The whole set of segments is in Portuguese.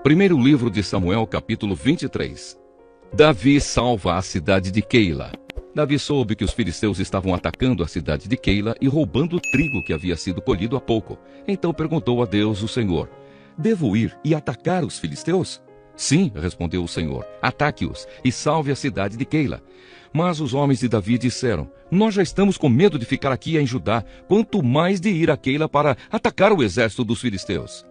Primeiro livro de Samuel, capítulo 23. Davi salva a cidade de Keila. Davi soube que os filisteus estavam atacando a cidade de Keila e roubando o trigo que havia sido colhido há pouco. Então perguntou a Deus, o Senhor: devo ir e atacar os filisteus? Sim, respondeu o Senhor, ataque-os e salve a cidade de Keila. Mas os homens de Davi disseram: nós já estamos com medo de ficar aqui em Judá, quanto mais de ir a Keila para atacar o exército dos filisteus.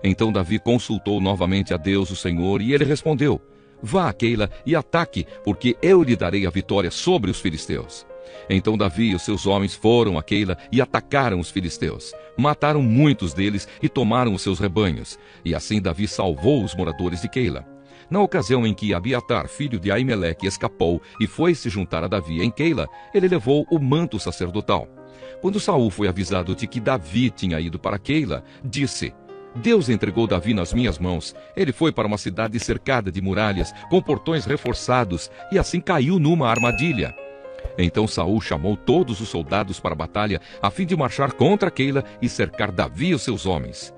Então Davi consultou novamente a Deus, o Senhor, e ele respondeu: vá a Keila e ataque, porque eu lhe darei a vitória sobre os filisteus. Então Davi e os seus homens foram a Keila e atacaram os filisteus. Mataram muitos deles e tomaram os seus rebanhos. E assim Davi salvou os moradores de Keila. Na ocasião em que Abiatar, filho de Aimeleque, escapou e foi se juntar a Davi em Keila, ele levou o manto sacerdotal. Quando Saul foi avisado de que Davi tinha ido para Keila, disse: Deus entregou Davi nas minhas mãos. Ele foi para uma cidade cercada de muralhas, com portões reforçados, e assim caiu numa armadilha. Então Saul chamou todos os soldados para a batalha, a fim de marchar contra Keila e cercar Davi e os seus homens.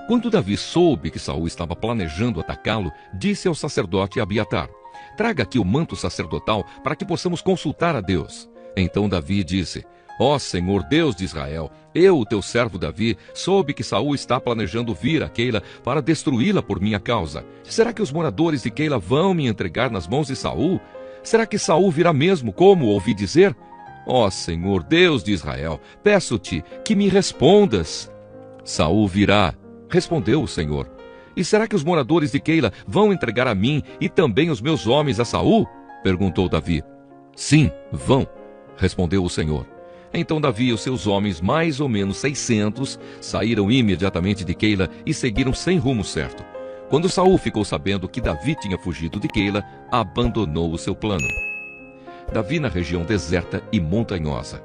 Quando Davi soube que Saul estava planejando atacá-lo, disse ao sacerdote Abiatar: traga aqui o manto sacerdotal para que possamos consultar a Deus. Então Davi disse: ó Senhor Deus de Israel, eu, o teu servo Davi, soube que Saul está planejando vir a Keila para destruí-la por minha causa. Será que os moradores de Keila vão me entregar nas mãos de Saul? Será que Saul virá mesmo, como ouvi dizer? Ó Senhor Deus de Israel, peço-te que me respondas. Saul virá, respondeu o Senhor. E será que os moradores de Keila vão entregar a mim e também os meus homens a Saul? Perguntou Davi. Sim, vão, respondeu o Senhor. Então Davi e os seus homens, mais ou menos 600, saíram imediatamente de Keila e seguiram sem rumo certo. Quando Saul ficou sabendo que Davi tinha fugido de Keila, abandonou o seu plano. Davi na região deserta e montanhosa.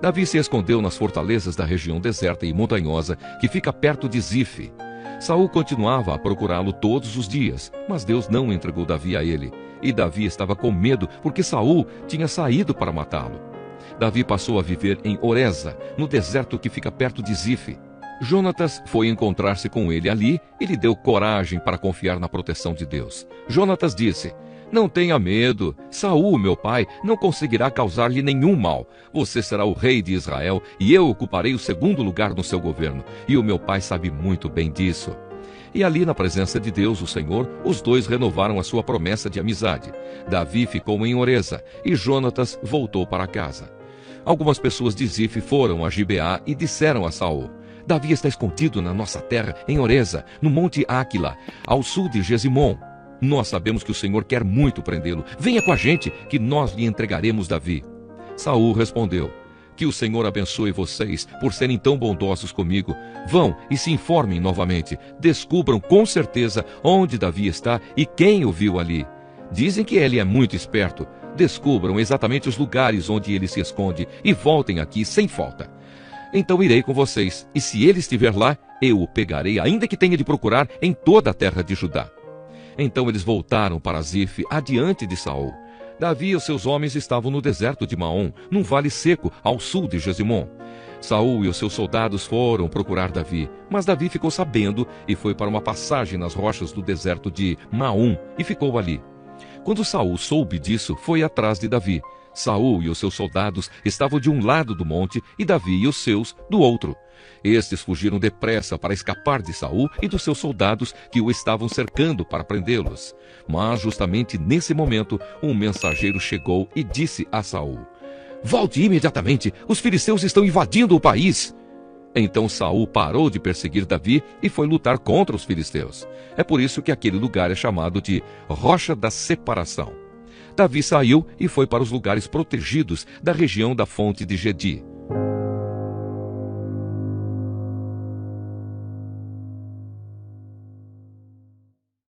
Davi se escondeu nas fortalezas da região deserta e montanhosa, que fica perto de Zife. Saul continuava a procurá-lo todos os dias, mas Deus não entregou Davi a ele. E Davi estava com medo porque Saul tinha saído para matá-lo. Davi passou a viver em Oreza, no deserto que fica perto de Zife. Jonatas foi encontrar-se com ele ali e lhe deu coragem para confiar na proteção de Deus. Jonatas disse: não tenha medo, Saul, meu pai, não conseguirá causar-lhe nenhum mal. Você será o rei de Israel e eu ocuparei o segundo lugar no seu governo. E o meu pai sabe muito bem disso. E ali na presença de Deus, o Senhor, os dois renovaram a sua promessa de amizade. Davi ficou em Oreza e Jonatas voltou para casa. Algumas pessoas de Zife foram a Gibeá e disseram a Saul: Davi está escondido na nossa terra, em Oreza, no monte Áquila, ao sul de Gesimom. Nós sabemos que o Senhor quer muito prendê-lo. Venha com a gente, que nós lhe entregaremos Davi. Saul respondeu: que o Senhor abençoe vocês por serem tão bondosos comigo. Vão e se informem novamente. Descubram com certeza onde Davi está e quem o viu ali. Dizem que ele é muito esperto. Descubram exatamente os lugares onde ele se esconde e voltem aqui sem falta. Então irei com vocês, e se ele estiver lá, eu o pegarei, ainda que tenha de procurar em toda a terra de Judá. Então eles voltaram para Zife, adiante de Saul. Davi e os seus homens estavam no deserto de Maom, num vale seco, ao sul de Gesimom. Saul e os seus soldados foram procurar Davi, mas Davi ficou sabendo e foi para uma passagem nas rochas do deserto de Maom e ficou ali. Quando Saul soube disso, foi atrás de Davi. Saul e os seus soldados estavam de um lado do monte e Davi e os seus do outro. Estes fugiram depressa para escapar de Saul e dos seus soldados que o estavam cercando para prendê-los. Mas justamente nesse momento, um mensageiro chegou e disse a Saul: volte imediatamente, os filisteus estão invadindo o país. Então Saul parou de perseguir Davi e foi lutar contra os filisteus. É por isso que aquele lugar é chamado de Rocha da Separação. Davi saiu e foi para os lugares protegidos da região da fonte de Gedi.